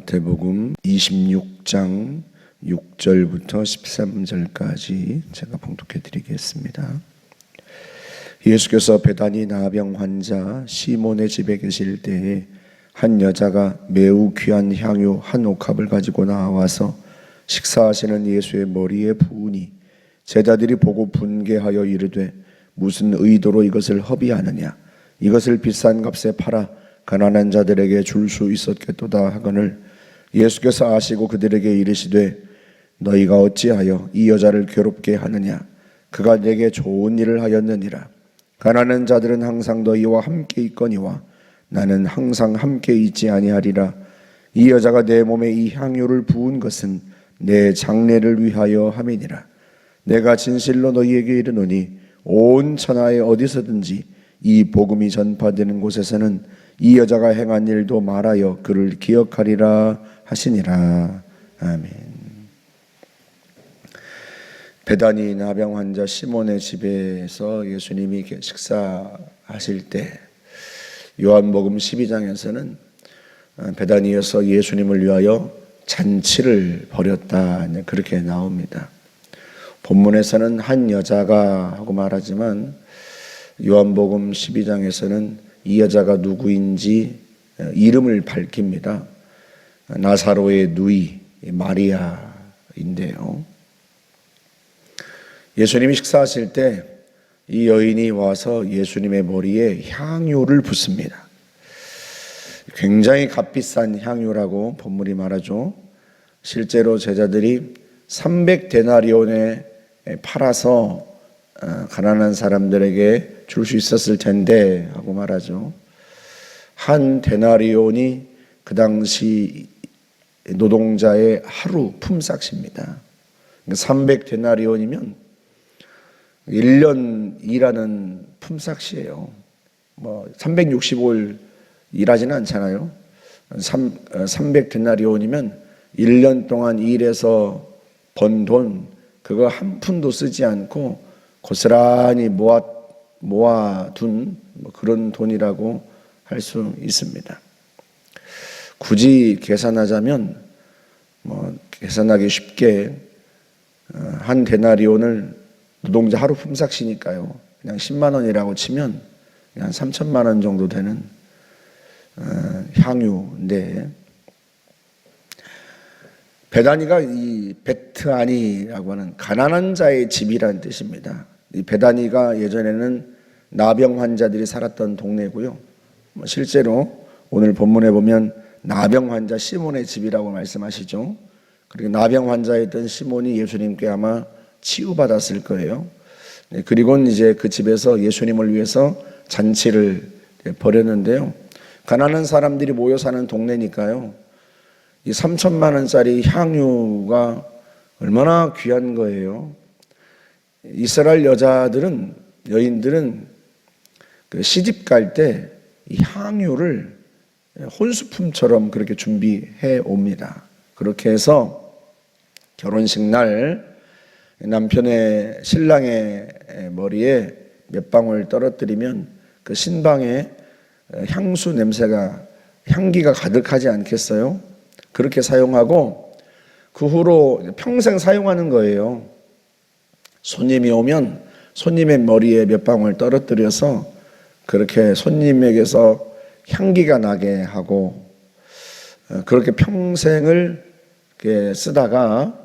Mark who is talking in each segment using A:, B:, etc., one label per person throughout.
A: 마태복음 26장 6절부터 13절까지 제가 봉독해 드리겠습니다. 예수께서 베다니 나병 환자 시몬의 집에 계실 때에 한 여자가 매우 귀한 향유 한 옥합을 가지고 나와서 식사하시는 예수의 머리에 부으니 제자들이 보고 분개하여 이르되 무슨 의도로 이것을 허비하느냐, 이것을 비싼 값에 팔아 가난한 자들에게 줄 수 있었겠도다 하거늘 예수께서 아시고 그들에게 이르시되 너희가 어찌하여 이 여자를 괴롭게 하느냐, 그가 내게 좋은 일을 하였느니라. 가난한 자들은 항상 너희와 함께 있거니와 나는 항상 함께 있지 아니하리라. 이 여자가 내 몸에 이 향유를 부은 것은 내 장례를 위하여 함이니라. 내가 진실로 너희에게 이르노니 온 천하에 어디서든지 이 복음이 전파되는 곳에서는 이 여자가 행한 일도 말하여 그를 기억하리라 하시니라. 아멘. 베다니 나병 환자 시몬의 집에서 예수님이 식사하실 때 요한복음 12장에서는 베다니에서 예수님을 위하여 잔치를 벌였다, 그렇게 나옵니다. 본문에서는 한 여자가 하고 말하지만 요한복음 12장에서는 이 여자가 누구인지 이름을 밝힙니다. 나사로의 누이 마리아인데요. 예수님이 식사하실 때 이 여인이 와서 예수님의 머리에 향유를 붓습니다. 굉장히 값비싼 향유라고 본문이 말하죠. 실제로 제자들이 300데나리온에 팔아서 가난한 사람들에게 줄 수 있었을 텐데 하고 말하죠. 한 데나리온이 그 당시 노동자의 하루 품삯입니다. 300데나리온이면 1년 일하는 품삯이에요. 365일 일하지는 않잖아요. 300데나리온이면 1년 동안 일해서 번 돈, 그거 한 푼도 쓰지 않고 고스란히 모아둔 그런 돈이라고 할 수 있습니다. 굳이 계산하자면 계산하기 쉽게 한 데나리온을 노동자 하루 품삯이니까요. 그냥 10만 원이라고 치면 한 3천만 원 정도 되는 향유인데, 베다니가 이 베트아니라고 하는 가난한 자의 집이라는 뜻입니다. 이 베다니가 예전에는 나병 환자들이 살았던 동네고요. 실제로 오늘 본문에 보면 나병 환자 시몬의 집이라고 말씀하시죠. 그리고 나병 환자였던 시몬이 예수님께 아마 치유받았을 거예요. 그리고 이제 그 집에서 예수님을 위해서 잔치를 벌였는데요. 가난한 사람들이 모여 사는 동네니까요. 이 3천만 원짜리 향유가 얼마나 귀한 거예요. 이스라엘 여인들은 그 시집 갈 때 이 향유를 혼수품처럼 그렇게 준비해 옵니다. 그렇게 해서 결혼식 날 남편의 신랑의 머리에 몇 방울 떨어뜨리면 그 신방에 향기가 가득하지 않겠어요? 그렇게 사용하고 그 후로 평생 사용하는 거예요. 손님이 오면 손님의 머리에 몇 방울 떨어뜨려서 그렇게 손님에게서 향기가 나게 하고, 그렇게 평생을 쓰다가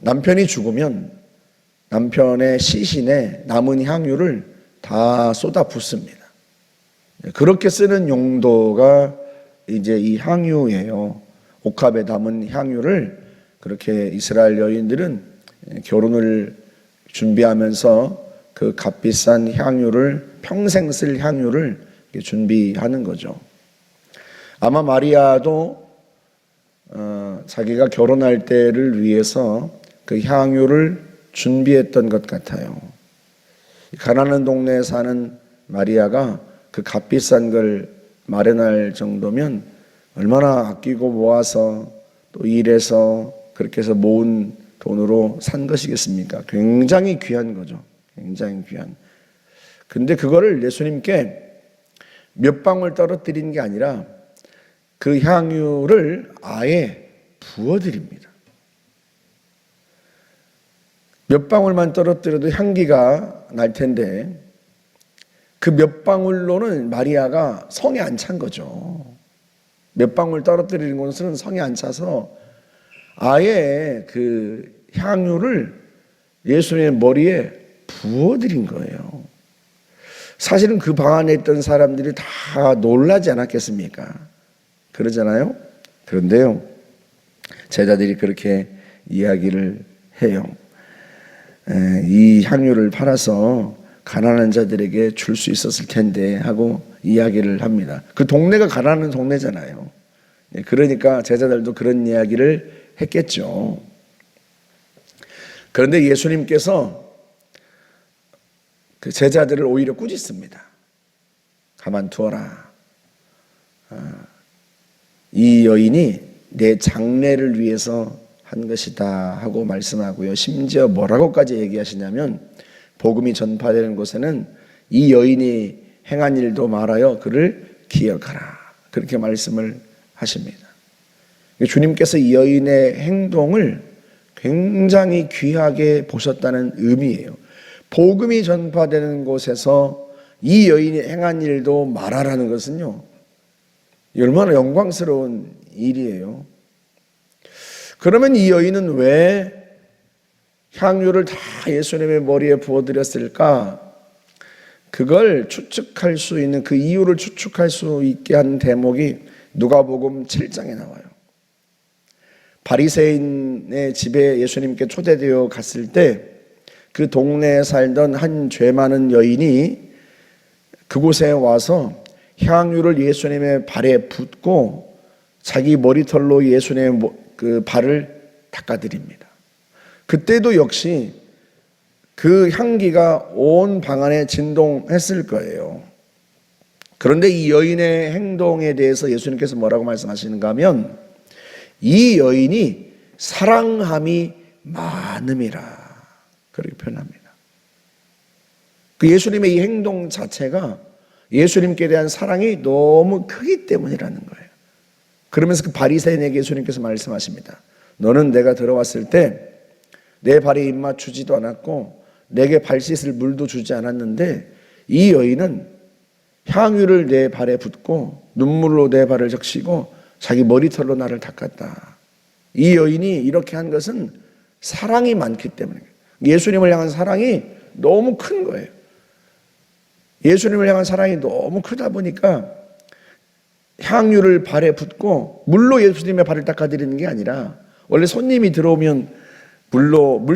A: 남편이 죽으면 남편의 시신에 남은 향유를 다 쏟아 붓습니다. 그렇게 쓰는 용도가 이제 이 향유예요. 옥합에 담은 향유를 그렇게 이스라엘 여인들은 결혼을 준비하면서 그 값비싼 향유를, 평생 쓸 향유를 준비하는 거죠. 아마 마리아도 자기가 결혼할 때를 위해서 그 향유를 준비했던 것 같아요. 가난한 동네에 사는 마리아가 그 값비싼 걸 마련할 정도면 얼마나 아끼고 모아서 또 일해서 그렇게 해서 모은 돈으로 산 것이겠습니까? 굉장히 귀한 거죠. 굉장히 귀한. 근데 그거를 예수님께 몇 방울 떨어뜨린 게 아니라 그 향유를 아예 부어드립니다. 몇 방울만 떨어뜨려도 향기가 날 텐데 그 몇 방울로는 마리아가 성에 안 찬 거죠. 몇 방울 떨어뜨리는 것은 성에 안 차서 아예 그 향유를 예수님의 머리에 부어드린 거예요. 사실은 그 방 안에 있던 사람들이 다 놀라지 않았겠습니까? 그러잖아요. 그런데요, 제자들이 그렇게 이야기를 해요. 이 향유를 팔아서 가난한 자들에게 줄 수 있었을 텐데 하고 이야기를 합니다. 그 동네가 가난한 동네잖아요. 그러니까 제자들도 그런 이야기를 했겠죠. 그런데 예수님께서 그 제자들을 오히려 꾸짖습니다. 가만두어라. 이 여인이 내 장래를 위해서 한 것이다 하고 말씀하고요. 심지어 뭐라고까지 얘기하시냐면 복음이 전파되는 곳에는 이 여인이 행한 일도 말하여 그를 기억하라. 그렇게 말씀을 하십니다. 주님께서 이 여인의 행동을 굉장히 귀하게 보셨다는 의미예요. 복음이 전파되는 곳에서 이 여인이 행한 일도 말하라는 것은요, 얼마나 영광스러운 일이에요. 그러면 이 여인은 왜 향유를 다 예수님의 머리에 부어드렸을까? 그걸 추측할 수 있는, 그 이유를 추측할 수 있게 한 대목이 누가복음 7장에 나와요. 바리새인의 집에 예수님께 초대되어 갔을 때 그 동네에 살던 한 죄 많은 여인이 그곳에 와서 향유를 예수님의 발에 붓고 자기 머리털로 예수님의 그 발을 닦아드립니다. 그때도 역시 그 향기가 온 방 안에 진동했을 거예요. 그런데 이 여인의 행동에 대해서 예수님께서 뭐라고 말씀하시는가 하면 이 여인이 사랑함이 많음이라 그렇게 표현합니다. 그 예수님의 이 행동 자체가 예수님께 대한 사랑이 너무 크기 때문이라는 거예요. 그러면서 그 바리새인에게 예수님께서 말씀하십니다. 너는 내가 들어왔을 때 내 발에 입 맞추지도 않았고 내게 발 씻을 물도 주지 않았는데 이 여인은 향유를 내 발에 붓고 눈물로 내 발을 적시고 자기 머리털로 나를 닦았다. 이 여인이 이렇게 한 것은 사랑이 많기 때문에, 예수님을 향한 사랑이 너무 큰 거예요. 예수님을 향한 사랑이 너무 크다 보니까 향유를 발에 붓고 물로 예수님의 발을 닦아드리는 게 아니라, 원래 손님이 들어오면 물로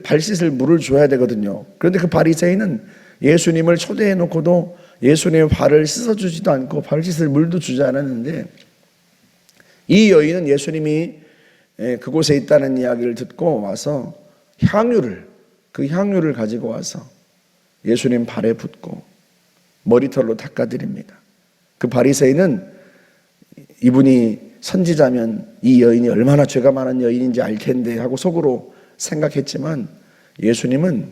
A: 발 씻을 물을 줘야 되거든요. 그런데 그 바리새인은 예수님을 초대해 놓고도 예수님의 발을 씻어주지도 않고 발 씻을 물도 주지 않았는데, 이 여인은 예수님이 그곳에 있다는 이야기를 듣고 와서 그 향유를 가지고 와서 예수님 발에 붓고 머리털로 닦아드립니다. 그 바리새인은 이분이 선지자면 이 여인이 얼마나 죄가 많은 여인인지 알 텐데 하고 속으로 생각했지만, 예수님은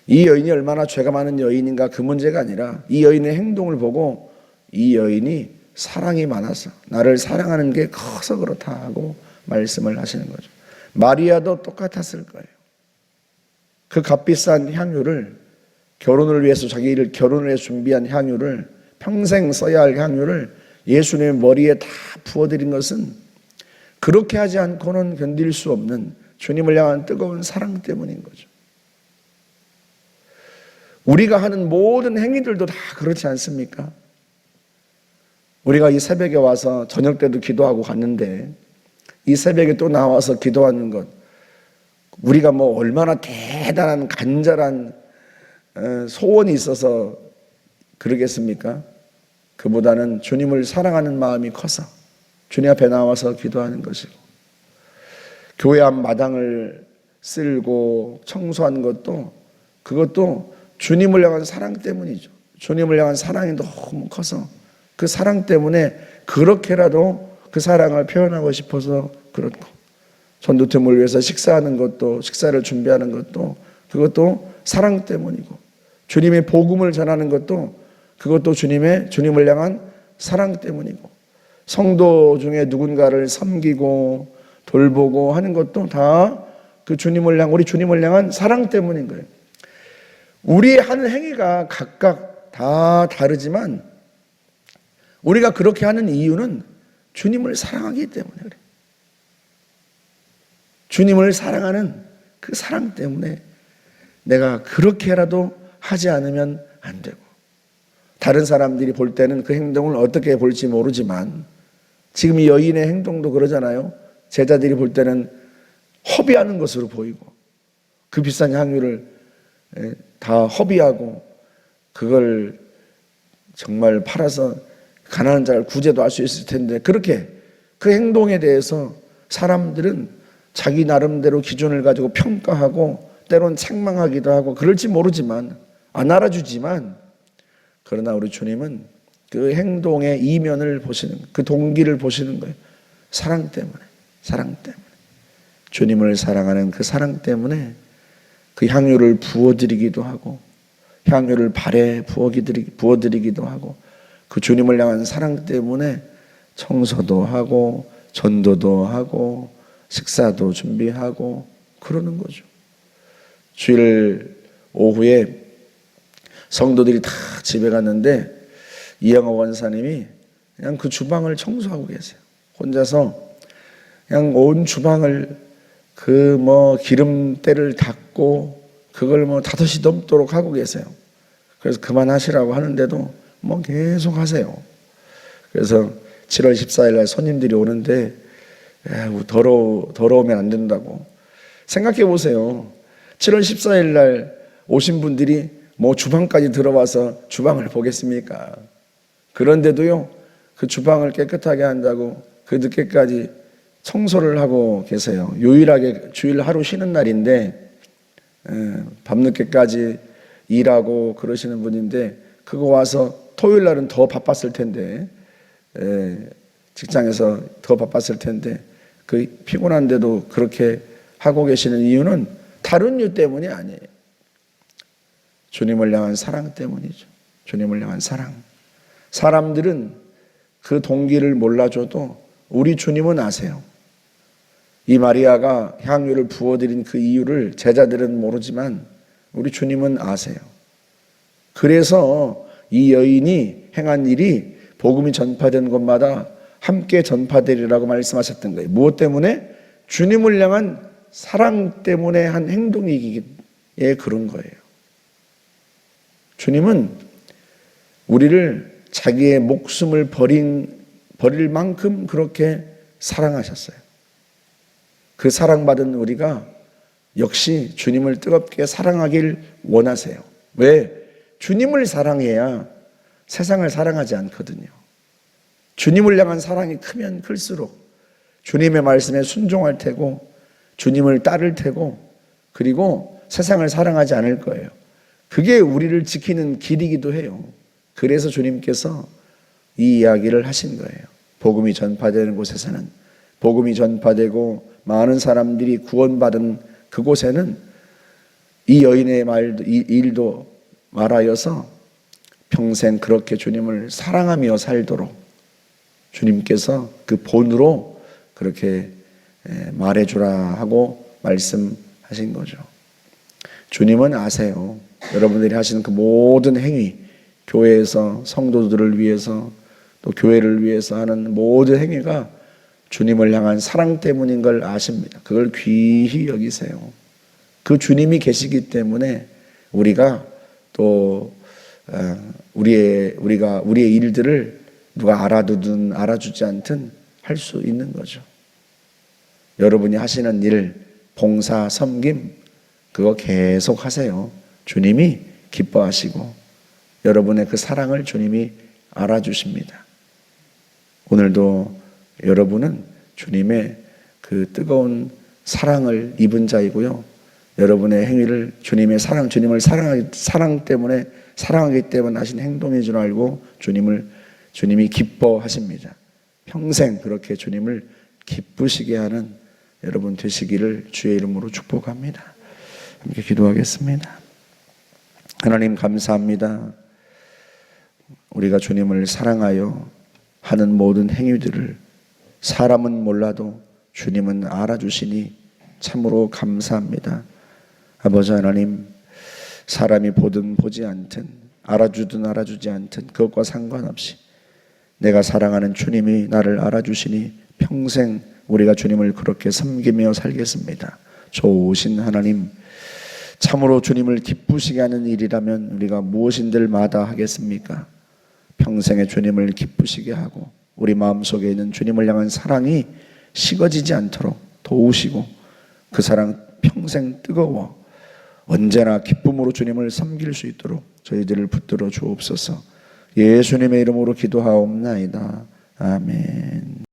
A: 이 여인이 얼마나 죄가 많은 여인인가 그 문제가 아니라 이 여인의 행동을 보고 이 여인이 사랑이 많아서 나를 사랑하는 게 커서 그렇다 하고 말씀을 하시는 거죠. 마리아도 똑같았을 거예요. 그 값비싼 향유를, 결혼을 위해서 자기를 결혼을 해서 준비한 향유를, 평생 써야 할 향유를 예수님의 머리에 다 부어드린 것은 그렇게 하지 않고는 견딜 수 없는 주님을 향한 뜨거운 사랑 때문인 거죠. 우리가 하는 모든 행위들도 다 그렇지 않습니까? 우리가 이 새벽에 와서 저녁 때도 기도하고 갔는데 이 새벽에 또 나와서 기도하는 것, 우리가 뭐 얼마나 대단한 간절한 소원이 있어서 그러겠습니까? 그보다는 주님을 사랑하는 마음이 커서 주님 앞에 나와서 기도하는 것이고, 교회 앞 마당을 쓸고 청소하는 것도, 그것도 주님을 향한 사랑 때문이죠. 주님을 향한 사랑이 너무 커서 그 사랑 때문에 그렇게라도 그 사랑을 표현하고 싶어서 그렇고, 전도팀을 위해서 식사하는 것도, 식사를 준비하는 것도, 그것도 사랑 때문이고, 주님의 복음을 전하는 것도, 그것도 주님을 향한 사랑 때문이고, 성도 중에 누군가를 섬기고 돌보고 하는 것도 다 그 우리 주님을 향한 사랑 때문인 거예요. 우리 하는 행위가 각각 다 다르지만 우리가 그렇게 하는 이유는 주님을 사랑하기 때문에 그래요. 주님을 사랑하는 그 사랑 때문에 내가 그렇게라도 하지 않으면 안 되고, 다른 사람들이 볼 때는 그 행동을 어떻게 볼지 모르지만 지금 이 여인의 행동도 그러잖아요. 제자들이 볼 때는 허비하는 것으로 보이고 그 비싼 향유를 다 허비하고 그걸 정말 팔아서 가난한 자를 구제도 할 수 있을 텐데, 그렇게 그 행동에 대해서 사람들은 자기 나름대로 기준을 가지고 평가하고 때론 책망하기도 하고 그럴지 모르지만, 안 알아주지만, 그러나 우리 주님은 그 행동의 이면을 보시는, 그 동기를 보시는 거예요. 사랑 때문에. 주님을 사랑하는 그 사랑 때문에 그 향유를 부어드리기도 하고, 향유를 발에 부어드리기도 하고, 그 주님을 향한 사랑 때문에 청소도 하고 전도도 하고 식사도 준비하고 그러는 거죠. 주일 오후에 성도들이 다 집에 갔는데 이영호 원사님이 그냥 그 주방을 청소하고 계세요. 혼자서 그냥 온 주방을 기름때를 닦고 그걸 5시 넘도록 하고 계세요. 그래서 그만하시라고 하는데도 계속 하세요. 그래서 7월 14일 날 손님들이 오는데 더러우면 안 된다고. 생각해 보세요. 7월 14일 날 오신 분들이 주방까지 들어와서 주방을 보겠습니까? 그런데도요, 그 주방을 깨끗하게 한다고 그 늦게까지 청소를 하고 계세요. 유일하게 주일 하루 쉬는 날인데 밤늦게까지 일하고 그러시는 분인데, 그거 와서 토요일 날은 더 바빴을 텐데, 직장에서 더 바빴을 텐데 그 피곤한데도 그렇게 하고 계시는 이유는 다른 이유 때문이 아니에요. 주님을 향한 사랑 때문이죠. 주님을 향한 사랑. 사람들은 그 동기를 몰라줘도 우리 주님은 아세요. 이 마리아가 향유를 부어드린 그 이유를 제자들은 모르지만 우리 주님은 아세요. 그래서 이 여인이 행한 일이 복음이 전파된 곳마다 함께 전파되리라고 말씀하셨던 거예요. 무엇 때문에? 주님을 향한 사랑 때문에 한 행동이기에 그런 거예요. 주님은 우리를 자기의 목숨을 버릴 만큼 그렇게 사랑하셨어요. 그 사랑받은 우리가 역시 주님을 뜨겁게 사랑하길 원하세요. 왜? 주님을 사랑해야 세상을 사랑하지 않거든요. 주님을 향한 사랑이 크면 클수록 주님의 말씀에 순종할 테고 주님을 따를 테고, 그리고 세상을 사랑하지 않을 거예요. 그게 우리를 지키는 길이기도 해요. 그래서 주님께서 이 이야기를 하신 거예요. 복음이 전파되는 곳에서는, 복음이 전파되고 많은 사람들이 구원받은 그곳에는 이 여인의 일도 말하여서 평생 그렇게 주님을 사랑하며 살도록 주님께서 그 본으로 그렇게 말해주라 하고 말씀하신 거죠. 주님은 아세요. 여러분들이 하시는 그 모든 행위, 교회에서 성도들을 위해서 또 교회를 위해서 하는 모든 행위가 주님을 향한 사랑 때문인 걸 아십니다. 그걸 귀히 여기세요. 그 주님이 계시기 때문에 우리가 또 우리의 일들을 누가 알아두든 알아주지 않든 할 수 있는 거죠. 여러분이 하시는 일, 봉사, 섬김, 그거 계속 하세요. 주님이 기뻐하시고 여러분의 그 사랑을 주님이 알아주십니다. 오늘도 여러분은 주님의 그 뜨거운 사랑을 입은 자이고요. 여러분의 행위를 주님의 사랑, 주님을 사랑하기 때문에 하신 행동인 줄 알고 주님이 기뻐하십니다. 평생 그렇게 주님을 기쁘시게 하는 여러분 되시기를 주의 이름으로 축복합니다. 함께 기도하겠습니다. 하나님 감사합니다. 우리가 주님을 사랑하여 하는 모든 행위들을 사람은 몰라도 주님은 알아주시니 참으로 감사합니다. 아버지 하나님, 사람이 보든 보지 않든 알아주든 알아주지 않든 그것과 상관없이 내가 사랑하는 주님이 나를 알아주시니 평생 우리가 주님을 그렇게 섬기며 살겠습니다. 좋으신 하나님, 참으로 주님을 기쁘시게 하는 일이라면 우리가 무엇인들마다 하겠습니까? 평생에 주님을 기쁘시게 하고 우리 마음속에 있는 주님을 향한 사랑이 식어지지 않도록 도우시고 그 사랑 평생 뜨거워 언제나 기쁨으로 주님을 섬길 수 있도록 저희들을 붙들어 주옵소서. 예수님의 이름으로 기도하옵나이다. 아멘.